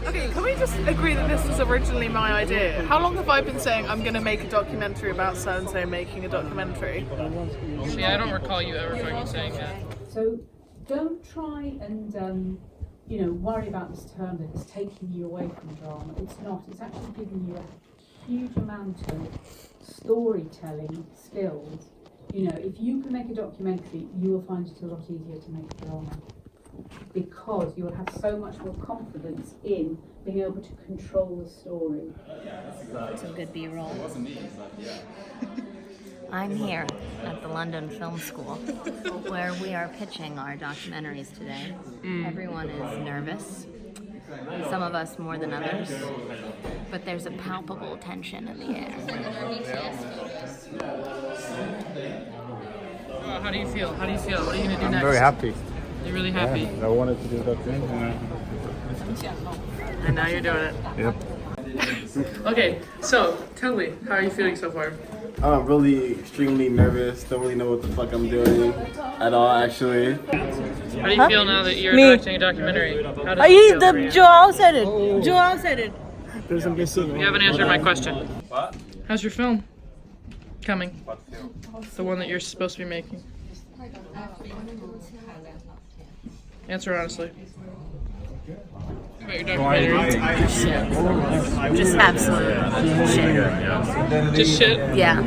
Okay, can we just agree that this was originally my idea? How long have I been saying I'm going to make a documentary about so-and-so making a documentary? See, I don't recall you ever fucking saying that. So don't try and worry about this term that it's taking you away from drama. It's not. It's actually giving you a huge amount of storytelling skills. If you can make a documentary, you will find it a lot easier to make a drama, because you'll have so much more confidence in being able to control the story. Some good B-roll. I'm here at the London Film School, where we are pitching our documentaries today. Everyone is nervous, some of us more than others, but there's a palpable tension in the air. How do you feel? What are you going to do next? I'm very happy. You're really happy? Yeah, I wanted to do that thing. And now you're doing it. Yep. Okay, so tell me, how are you feeling so far? I'm really extremely nervous. Don't really know what the fuck I'm doing at all, actually. How do you feel now that you're directing a documentary? How does it feel for you? Joao said it. Joao said it. There's a missing. You haven't answered my question. What? How's your film coming? What film? The one that you're supposed to be making. Answer honestly. About your documentary. Just absolute shit. Just shit? Yeah.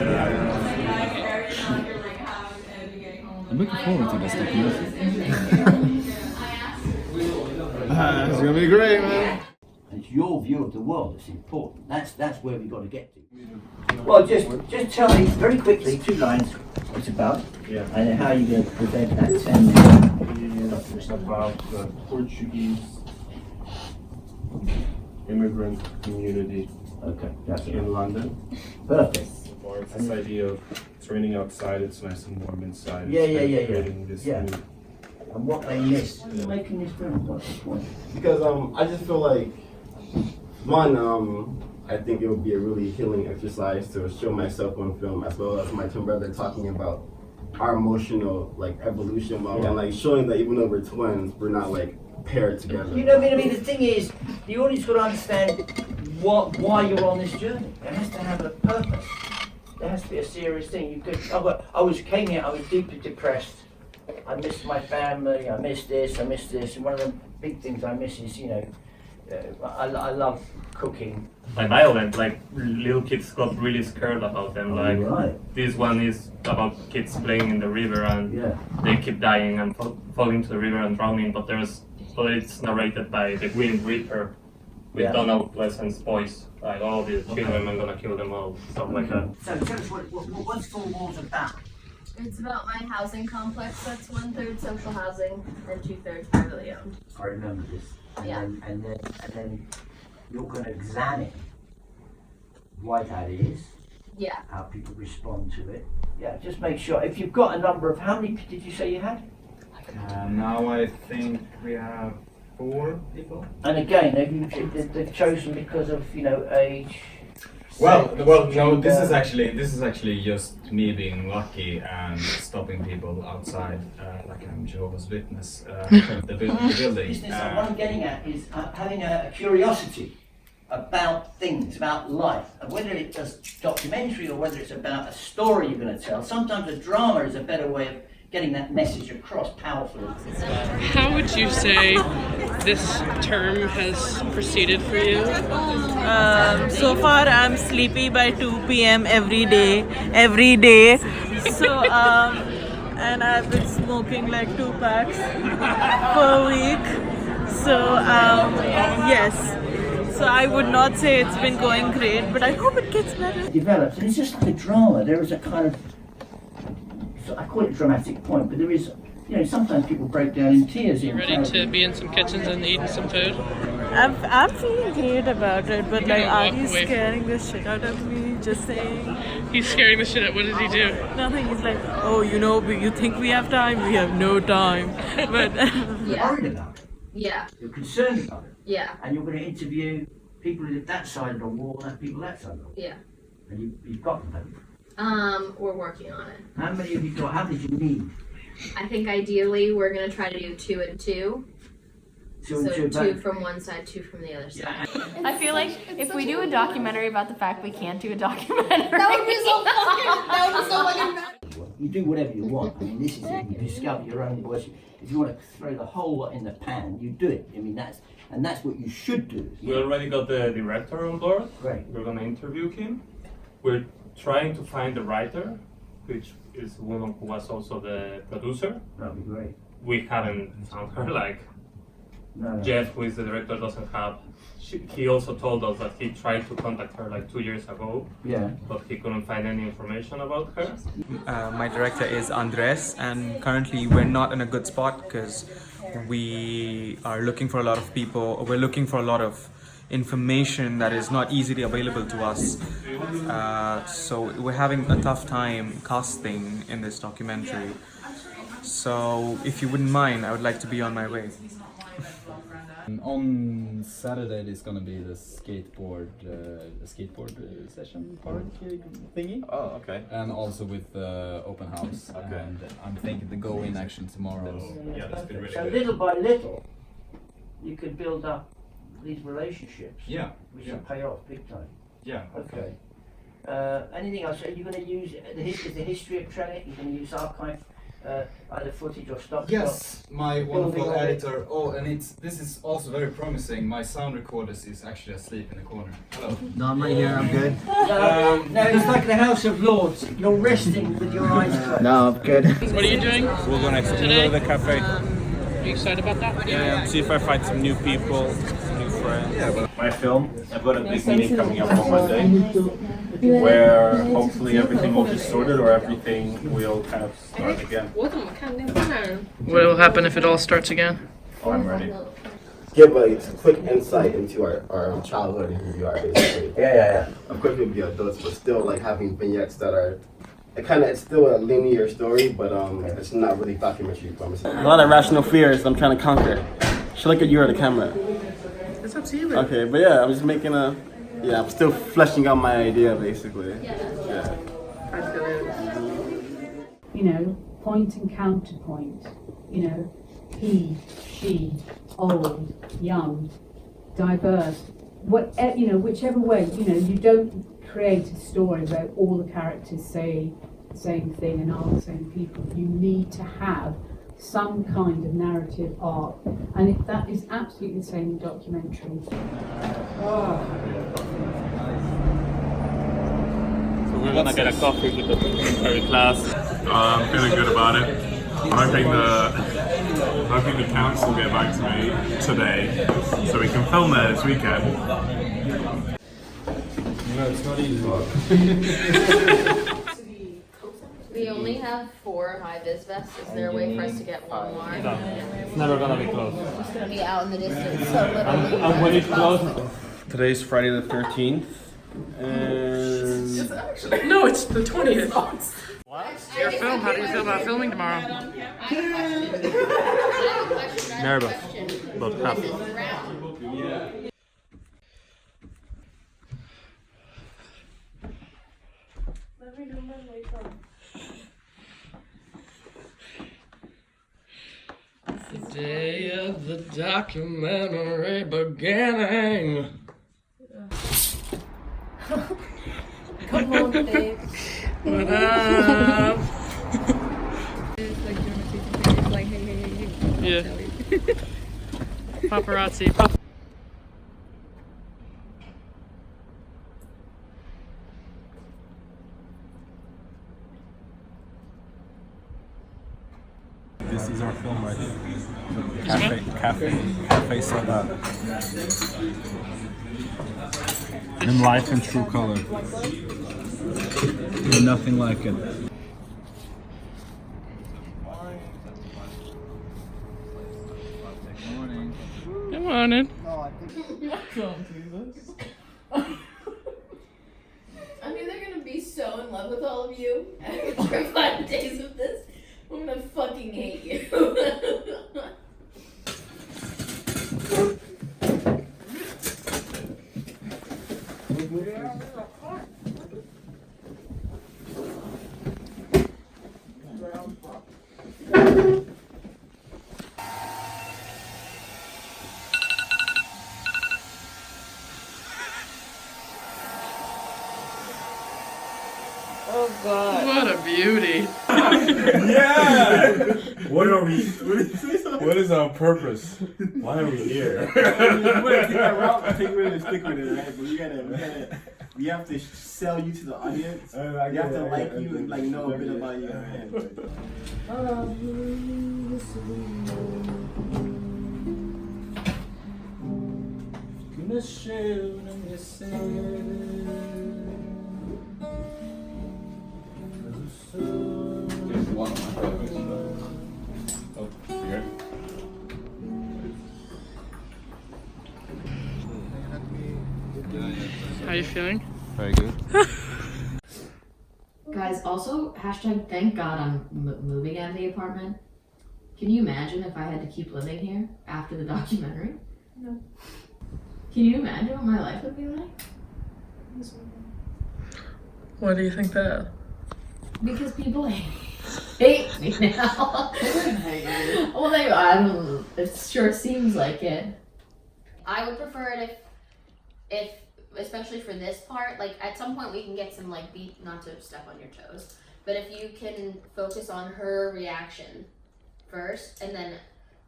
I'm looking forward to this documentary. It's gonna be great, man. It's your view of the world that's important. That's where we've got to get to. Well, just tell me very quickly, 2 lines, what it's about, and how you're going to present that. It's about the Portuguese immigrant community in London. Perfect. It's this idea of it's raining outside, it's nice and warm inside. Yeah. Creating this new. And what they miss. Making this film, what's the point? Because I just feel like, one, I think it would be a really healing exercise to show myself on film, as well as my twin brother, talking about our emotional evolution, and showing that even though we're twins, we're not paired together. You know what I mean? The thing is, the audience got to understand why you're on this journey. It has to have a purpose. There has to be a serious thing. Came here, I was deeply depressed. I missed my family, I missed this. And one of the big things I miss is, I love cooking. Like violent, little kids got really scared about them. This one is about kids playing in the river and they keep dying and fall into the river and drowning. But it's narrated by the Green Reaper with Donald Pleasant's voice. Like all the children, I'm gonna kill them all, stuff like that. So tell us what's Four Walls about? It's about my housing complex that's 1/3 social housing and 2/3 privately owned. I remember this. And then you're going to examine why that is. Yeah. How people respond to it. Yeah, just make sure. If you've got a number of, how many did you say you had? Now I think we have 4 people. And again, they've chosen because of age. Well, no. This is actually just me being lucky and stopping people outside, like I'm Jehovah's Witness, the building. What I'm getting at is having a curiosity about things, about life, and whether it's a documentary or whether it's about a story you're going to tell. Sometimes a drama is a better way of getting that message across powerfully. How would you say this term has proceeded for you? So far, I'm sleepy by 2 p.m. every day. So, and I've been smoking 2 packs per week. So, yes. So I would not say it's been going great, but I hope it gets better. It develops, and it's just like a drama. There is a kind of, I call it dramatic point, but there is, sometimes people break down in tears. You ready to be in some kitchens and eating some food? I'm feeling great about it, but Ari's scaring the shit out of me, just saying. He's scaring the shit out. What does he do? Nothing. He's like, oh, you think we have time? We have no time. But You're worried about it. Yeah. You're concerned about it. Yeah. And you're going to interview people who live that side of the wall and people that side of the wall. Yeah. And you've got them. We're working on it. How many have you got? How many do you need? I think ideally we're gonna try to do 2 and 2. Two So and two two back. from one side, two from the other side. I feel like if we do a documentary about the fact we can't do a documentary. That would be so fucking bad. You do whatever you want. I mean, this is it. You discover your own voice. If you want to throw the whole lot in the pan, you do it. I mean, that's what you should do. We already got the director on board. Great. We're gonna interview him. We're trying to find the writer, which is woman who was also the producer. That'd be great. We haven't found her. Like No. Jeff, who is the director, doesn't have. He also told us that he tried to contact her like 2 years ago. Yeah. But he couldn't find any information about her. My director is Andres, and currently we're not in a good spot because we are looking for a lot of people. We're looking for a lot of information that is not easily available to us. So we're having a tough time casting in this documentary. So if you wouldn't mind, I would like to be on my way. On Saturday there's gonna be the skateboard session park thingy. Oh, okay. And also with the open house. Okay. And I'm thinking the go-in action tomorrow. Yeah, that's been really So good. little by little, you could build up these relationships. Yeah, Which yeah. will pay off big time. Yeah. Okay. Anything else? Are you going to use the history of Trellick? You're going to use archive, either footage or stock? Yes, my wonderful Building of it. editor. Oh, and this is also very promising. My sound recorder is actually asleep in the corner. Hello. No, I'm right here. I'm good. No, it's like the House of Lords. You're resting with your eyes closed. No, I'm good. What are you doing? We're gonna go Today? to the cafe. Are you excited about that? Yeah, see if I find some new people, some new friends. Yeah, my film. I've got a big meeting coming up on Monday, where hopefully everything will be sorted or everything will kind of start again. What will happen if it all starts again? Oh, I'm ready. Give a quick insight into our childhood and who we are, basically. Yeah. Of course, we'll be adults, but still, like having vignettes that are. It's still a linear story, but it's not really documentary promise. A lot of rational fears I'm trying to conquer. Should look at you or the camera. It's up to you. Okay, but yeah, I'm just making I'm still fleshing out my idea, basically. Yeah. You know, point and counterpoint. You know, he, she, old, young, diverse. Whichever way. You know, you don't create a story where all the characters say the same thing and are the same people. You need to have some kind of narrative arc, and that is absolutely the same in documentaries. So we're gonna get a coffee with the documentary class. I'm feeling good about it. I'm hoping the council get back to me today so we can film there this weekend. No, it's not easy. We only have 4 high vis vests. Is there a way for us to get one more? No, it's never gonna be closed. It's gonna be out in the distance, so literally. And when it's closed, Today's Friday the 13th, and No, it's the 20th. Your film, how do you feel about filming tomorrow? nervous, but happy. The day of the documentary beginning. Come on, babe. What up? Yeah. Paparazzi. This is our film right here. Cafe Soda. In life and true color. There's nothing like it. Good morning. I'm either gonna be so in love with all of you after 5 days of this, I'm gonna fucking hate you. What are we? What is our purpose? Why are we here? I think we're gonna stick with it, right? But we have to sell you to the audience. We have to like you and like know a bit about you, man. One of my favorites. Oh, here. How are you feeling? Very good. Guys, also, hashtag thank God I'm moving out of the apartment. Can you imagine if I had to keep living here after the documentary? No. Can you imagine what my life would be like? Why do you think that? Because people hate me now. Well, I don't. It sure seems like it. I would prefer it if especially for this part, like at some point we can get some like beat, not to step on your toes, but if you can focus on her reaction first and then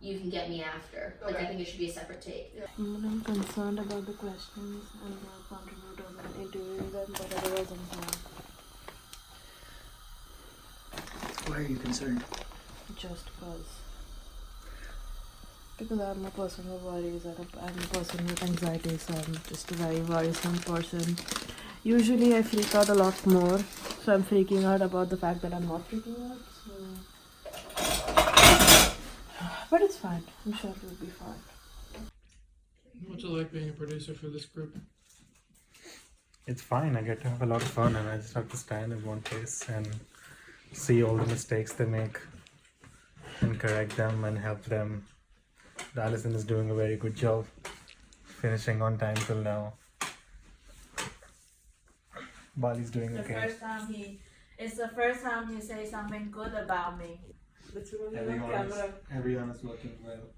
you can get me after. Like I think it should be a separate take. I'm concerned about the questions and the contributors and interviewing them, but otherwise I'm fine. Why are you concerned? Just because I'm a person who worries, and I'm a person with anxiety, so I'm just a very worrisome person. Usually I freak out a lot more, so I'm freaking out about the fact that I'm not freaking out. So. But it's fine. I'm sure it will be fine. What's it like being a producer for this group? It's fine. I get to have a lot of fun, and I just have to stand in one place and see all the mistakes they make and correct them and help them. Alison is doing a very good job finishing on time till now. Bali's doing okay. It's the first time he says something good about me. Everyone is working well.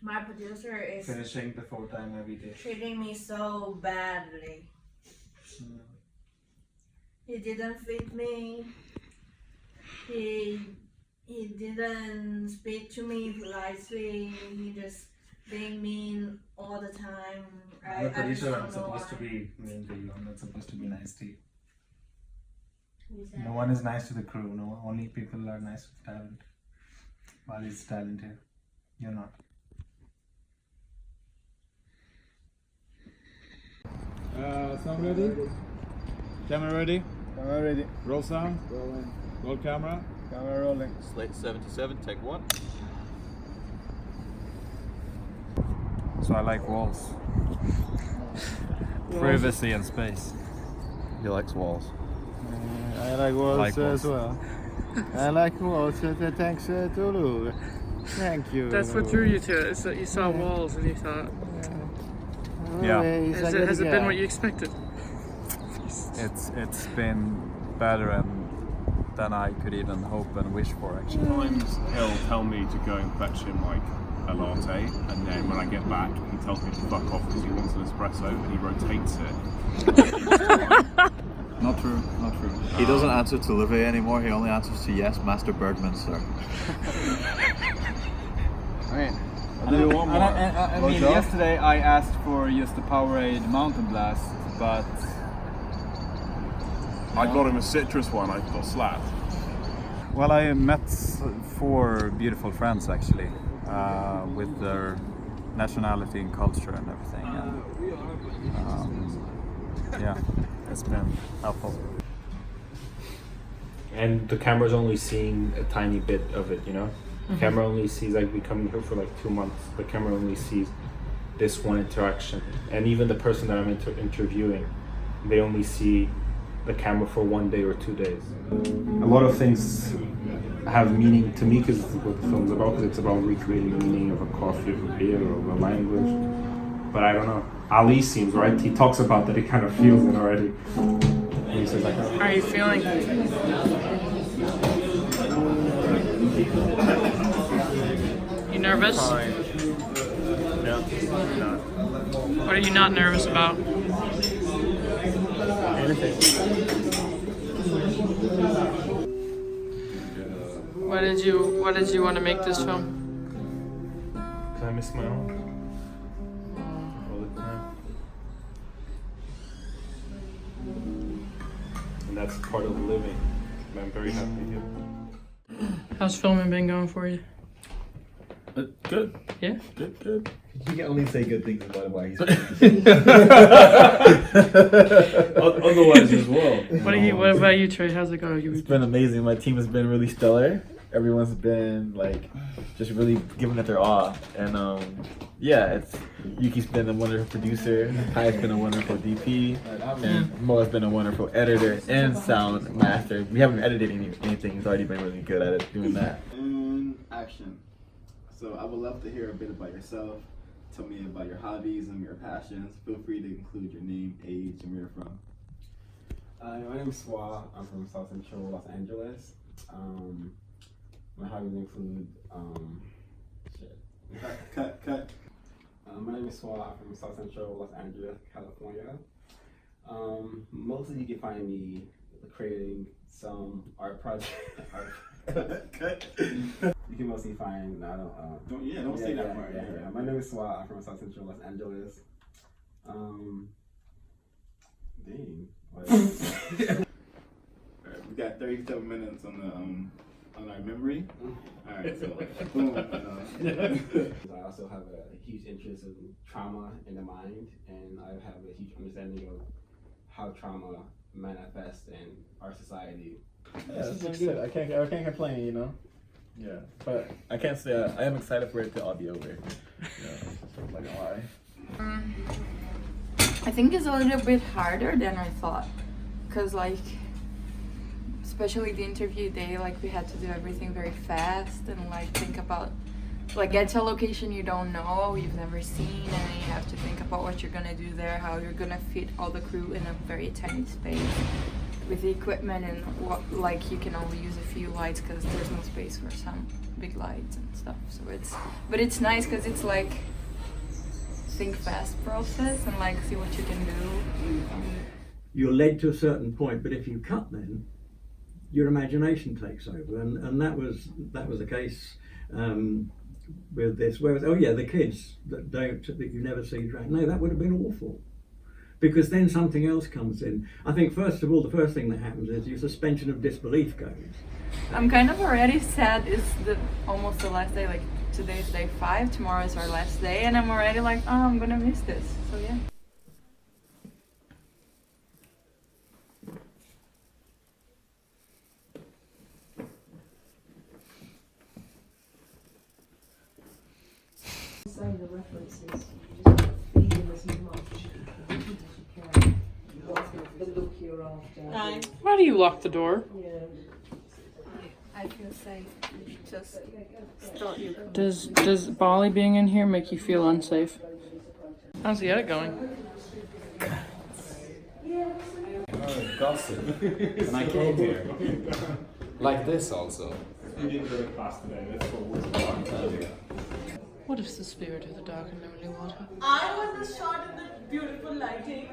My producer is Finishing before time every day. treating me so badly. He didn't feed me. He didn't speak to me politely. He just being mean all the time. I'm the producer. I'm supposed to be mean to you. I'm not supposed to be nice to you. No one is nice to the crew. No, only people are nice with talent. Bali's talent here. You're not. Sound ready? Camera ready? Camera ready. Roll sound. Rolling. Roll camera. Camera rolling. Slate 77, take one. So I like walls. Privacy and space. He likes walls. I like walls as well. I like walls. Thanks, Tulu. Thank you. That's what drew you to it, is that you saw walls and you thought, Yeah. has it been what you expected? It's been better than I could even hope and wish for, actually. Sometimes he'll tell me to go and fetch him like a latte, and then when I get back, he tells me to fuck off because he wants an espresso, and he rotates it. Not true, not true. He doesn't answer to Live anymore, he only answers to yes, Master Bergman, sir. Alright. I'll do one more. I mean, yesterday I asked for just the Powerade Mountain Blast, but I got him a citrus one, I got slapped. Well, I met 4 beautiful friends, actually, with their nationality and culture and everything. And, yeah, it's been helpful. And the camera's only seeing a tiny bit of it, you know? The camera only sees, like, we come here for like 2 months, the camera only sees this one interaction. And even the person that I'm interviewing, they only see the camera for 1 day or 2 days. A lot of things have meaning to me because what the film's about, because it's about recreating the meaning of a coffee, of a beer, or of a language. But I don't know. Ali seems, right? He talks about that, he kind of feels it already. And he says like, How are you feeling? You nervous? Fine. Yeah. No. What are you not nervous about? Anything. Why did you want to make this film? Because I miss my own. All the time. And that's part of living. And I'm very happy here. How's filming been going for you? Good. Yeah? Good. You can only say good things about why he's Otherwise as well. What about you, Trey? How's it going? It's been amazing. My team has been really stellar. Everyone's been just really giving it their all. And Yuki's been a wonderful producer, Kai's been a wonderful DP, and Mo's been a wonderful editor and sound master. We haven't edited anything, he's already been really good at it doing that. And action. So I would love to hear a bit about yourself. Tell me about your hobbies and your passions. Feel free to include your name, age, and where you're from. My name is Swa. I'm from South Central Los Angeles. My hobbies include Cut. My name is Swa. I'm from South Central Los Angeles, California. Mostly you can find me creating some art projects. You can mostly find Don't say that part. Yeah. My name is Swa. I'm from South Central Los Angeles. Alright, we got 37 minutes on our memory. Alright, so boom. I also have a huge interest in trauma in the mind, and I have a huge understanding of how trauma manifests in our society. Yeah, it's been good. I can't complain, you know. Yeah, but I can't say I am excited for it to all be over. I'm not gonna lie. I think it's a little bit harder than I thought, cause especially the interview day, we had to do everything very fast and think about get to a location you don't know, you've never seen, and then you have to think about what you're gonna do there, how you're gonna fit all the crew in a very tiny space with the equipment, and what you can only use a few lights because there's no space for some big lights and stuff. So it's nice because it's think fast process and see what you can do. You're led to a certain point, but if you cut, then your imagination takes over, and that was the case with this. Whereas the kids that you never see drag, no, that would have been awful. Because then something else comes in. I think first of all, the first thing that happens is your suspension of disbelief goes. I'm kind of already sad. It's almost the last day. Today's day 5. Tomorrow is our last day, and I'm already I'm gonna miss this. So yeah. Say the references. You just feed them as much. The look you're after. Why do you lock the door? Yeah. I feel safe. Just start you. Does Bali being in here make you feel unsafe? How's the edit going? Gossip. And I came here. Like this also. You didn't go to class today. That's what was What is the spirit of the dark and lonely water? I was the shot in the beautiful lighting.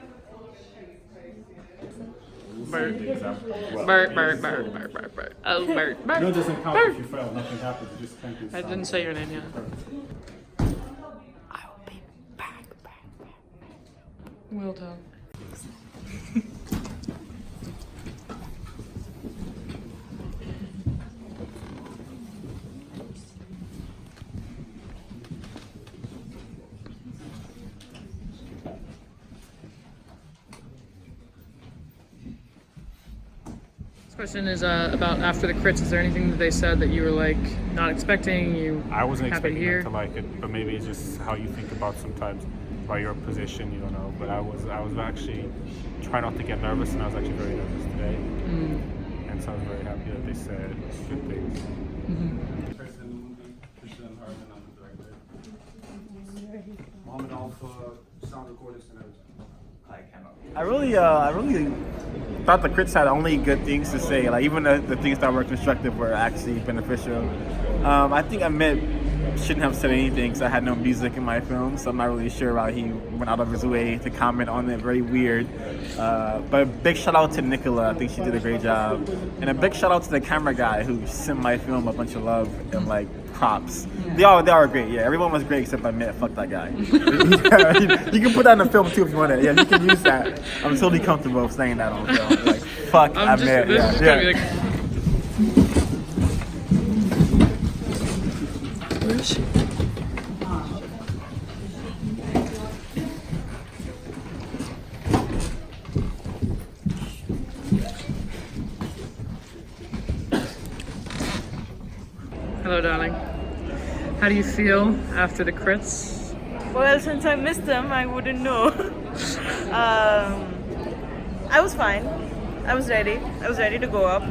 Bird. Well, Bird. Oh, bird. No, it doesn't count if you fail. Nothing happens. You just can't do I didn't say your name yet. Well done. This question is about after the crits. Is there anything that they said that you were not expecting? I wasn't happy expecting to hear? them to like it, but maybe it's just how you think about sometimes by your position, you don't know. But I was actually trying not to get nervous, and I was actually very nervous today. And so I was very happy that they said good things. Mohammed Alpha, sound recordist, and everything. I really thought the crits had only good things to say. Even the things that were constructive were actually beneficial. I think I met shouldn't have said anything because I had no music in my film, so I'm not really sure how he went out of his way to comment on it. Very weird. But a big shout out to Nicola. I think she did a great job. And a big shout out to the camera guy who sent my film a bunch of love and like props. They all are great. Yeah, everyone was great except I met. Fuck that guy. You can put that in the film too if you want it. Yeah, you can use that. I'm totally comfortable saying that on film. Like, fuck, I met. Yeah. Where is she? Hello, darling. How do you feel after the crits? Well, since I missed them, I wouldn't know. I was fine. I was ready. I was ready to go up.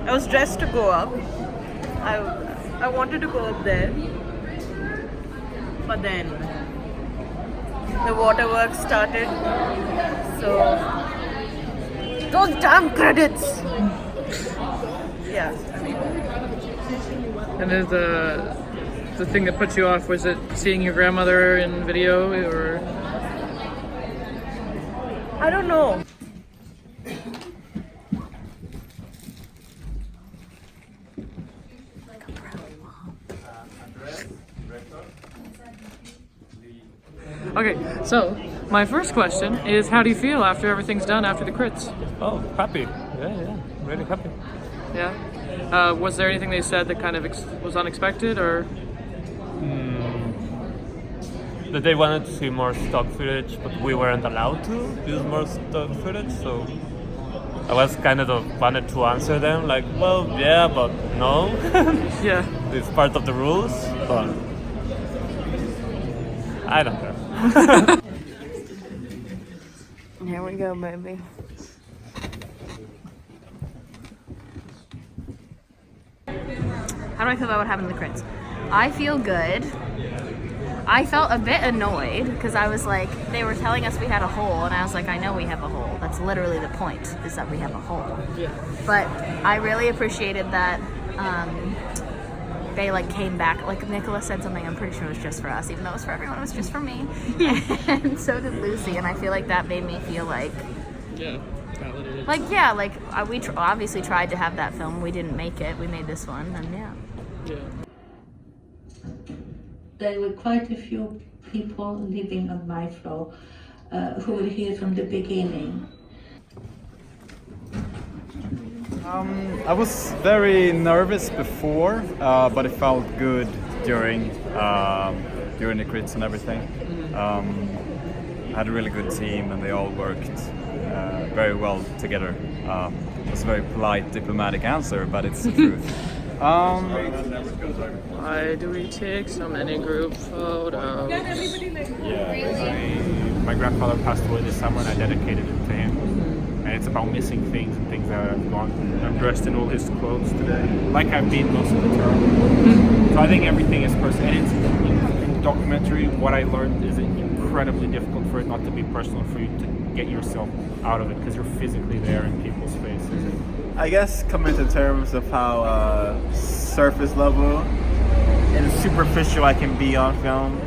I was dressed to go up. I wanted to go up there. But then the waterworks started. So those damn credits. Yeah. And is the thing that put you off, was it seeing your grandmother in video, or? I don't know. Okay, so my first question is, how do you feel after everything's done, after the crits? Oh, happy. Yeah, really happy. Yeah? Was there anything they said that kind of was unexpected, or? That they wanted to see more stock footage, but we weren't allowed to use more stock footage, so I was kind of wanted to answer them like, well, yeah, but no. Yeah. It's part of the rules, but I don't care. Here we go, baby. How do I feel about what happened to the crits? I feel good. I felt a bit annoyed because I was like, they were telling us we had a hole, and I was like, I know we have a hole. That's literally the point, is that we have a hole. Yeah. But I really appreciated that they like came back. Like Nicola said something, I'm pretty sure it was just for us, even though it was for everyone, it was just for me. And so did Lucy, and I feel like that made me feel like, yeah, validated. like yeah, like we obviously tried to have that film. We didn't make it. We made this one, and yeah. Yeah. There were quite a few people living on my floor who were here from the beginning. I was very nervous before, but it felt good during the crits and everything. I had a really good team, and they all worked very well together. It was a very polite, diplomatic answer, but it's the truth. Why do we take so many group photos? Yeah, my grandfather passed away this summer, and I dedicated it to him. And it's about missing things and things that have gone. I'm dressed in all his clothes today, like I've been most of the term. So I think everything is personal. And it's, in the documentary, what I learned is incredibly difficult for it not to be personal, for you to get yourself out of it, because you're physically there in people's faces. I guess coming to terms of how surface level and superficial I can be on film.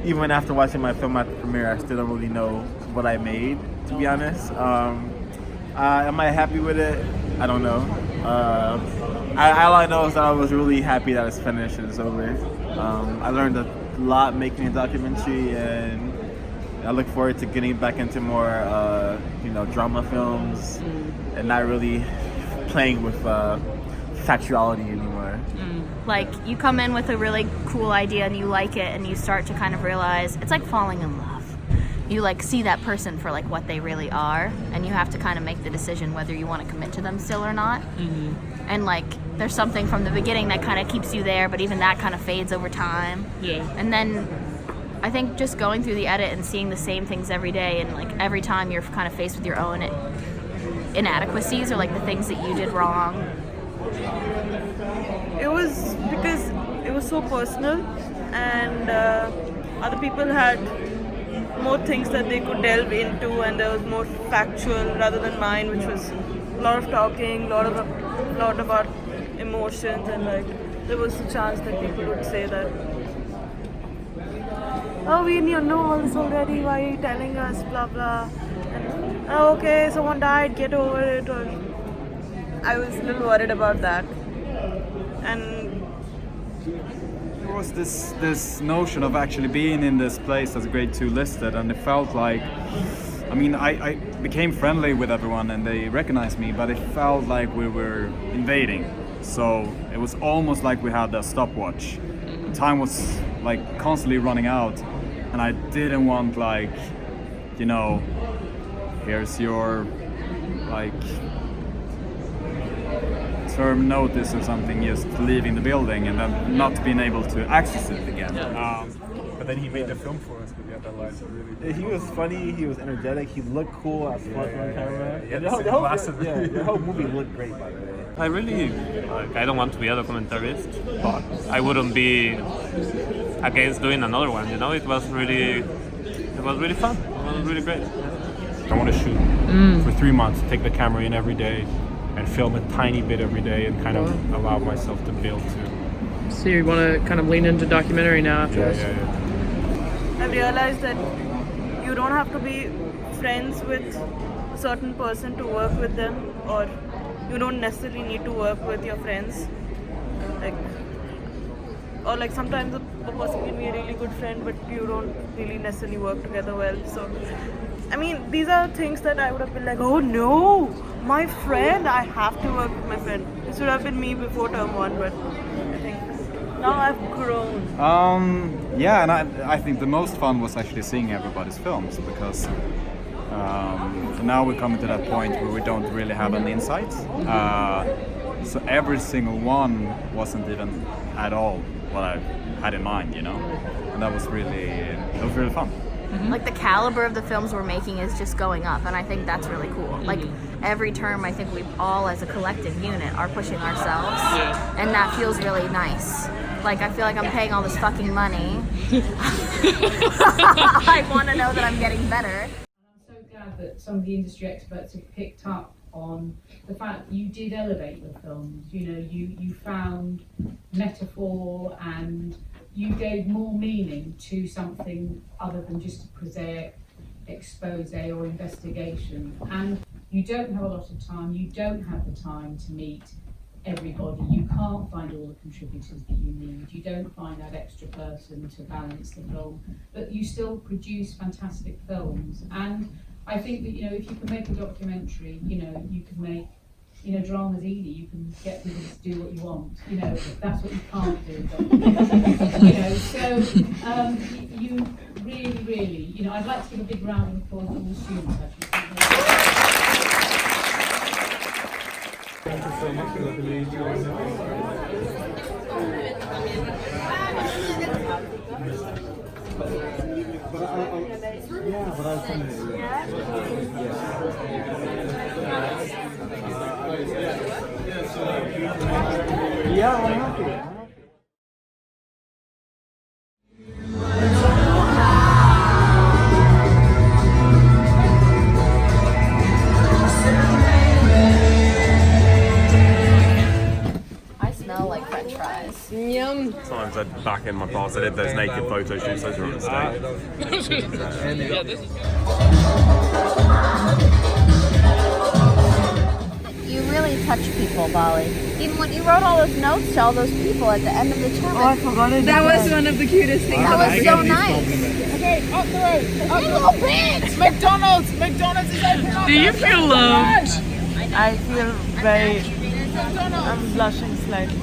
Even after watching my film at the premiere, I still don't really know what I made, to be honest. Am I happy with it? I don't know. All I know is that I was really happy that it's finished and it's over. I learned a lot making a documentary, and I look forward to getting back into more, drama films, and not really playing with factuality anymore. Like, you come in with a really cool idea and you like it, and you start to kind of realize it's like falling in love. You like see that person for like what they really are, and you have to kind of make the decision whether you want to commit to them still or not. And like, there's something from the beginning that kind of keeps you there, but even that kind of fades over time. Yeah. And then I think just going through the edit and seeing the same things every day, and like every time you're kind of faced with your own inadequacies or like the things that you did wrong. It was because it was so personal, and other people had more things that they could delve into, and there was more factual rather than mine, which was a lot of talking, a lot about emotions, and like there was a chance that people would say that, oh, we know all this already, why are you telling us, blah blah, and, oh, okay, someone died, get over it, or I was a little worried about that. And there was this notion of actually being in this place as grade 2 listed, and it felt like, I mean, I became friendly with everyone and they recognized me, but it felt like we were invading. So it was almost like we had a stopwatch. Time was like constantly running out, and I didn't want, like, you know, here's your like term notice or something, just leaving the building and then not being able to access it again. But then he made the film for us because he had that line. Really he was funny, he was energetic, he looked cool as fuck on camera. Yeah, The whole movie looked great, by the way. I really, I don't want to be a documentarist, but I wouldn't be against doing another one, you know? It was really fun. It was really great. I want to shoot for 3 months, take the camera in every day and film a tiny bit every day and kind of allow myself to build too. So you want to kind of lean into documentary now after this? I've realized that you don't have to be friends with a certain person to work with them, or you don't necessarily need to work with your friends. Like sometimes a person can be a really good friend, but you don't really necessarily work together well. So, I mean, these are things that I would have been like, oh no, my friend, I have to work with my friend. This would have been me before term 1, but I think now I've grown. Yeah, and I think the most fun was actually seeing everybody's films, because now we're coming to that point where we don't really have an insight. So every single one wasn't even at all what I had in mind, you know, and that was really fun. Like the caliber of the films we're making is just going up, and I think that's really cool. Like every term, I think we all as a collective unit are pushing ourselves, and that feels really nice. Like I feel like I'm paying all this fucking money. I want to know that I'm getting better. I'm so glad that some of the industry experts have picked up on the fact that you did elevate your films. You know, you found metaphor and you gave more meaning to something other than just a prosaic expose or investigation. And you don't have a lot of time, you don't have the time to meet everybody, you can't find all the contributors that you need, you don't find that extra person to balance the film, but you still produce fantastic films. And I think that, you know, if you can make a documentary, you know, you can make, you know, drama's easy, you can get people to do what you want, you know, that's what you can't do. You know, so you really, you know, I'd like to give a big round of applause to all the students, actually. Thank you so much for yeah, I'm happy. Like French fries. Yum. Sometimes I back in my past, I did those naked photo shoots, those were on stage. You really touch people, Bali. Even when you wrote all those notes to all those people at the end of the term. Oh, I forgot it. That was one of the cutest things. That was so nice. Okay, up the road. You little bitch! McDonald's is open. Do you feel loved? I feel very, I'm blushing slightly.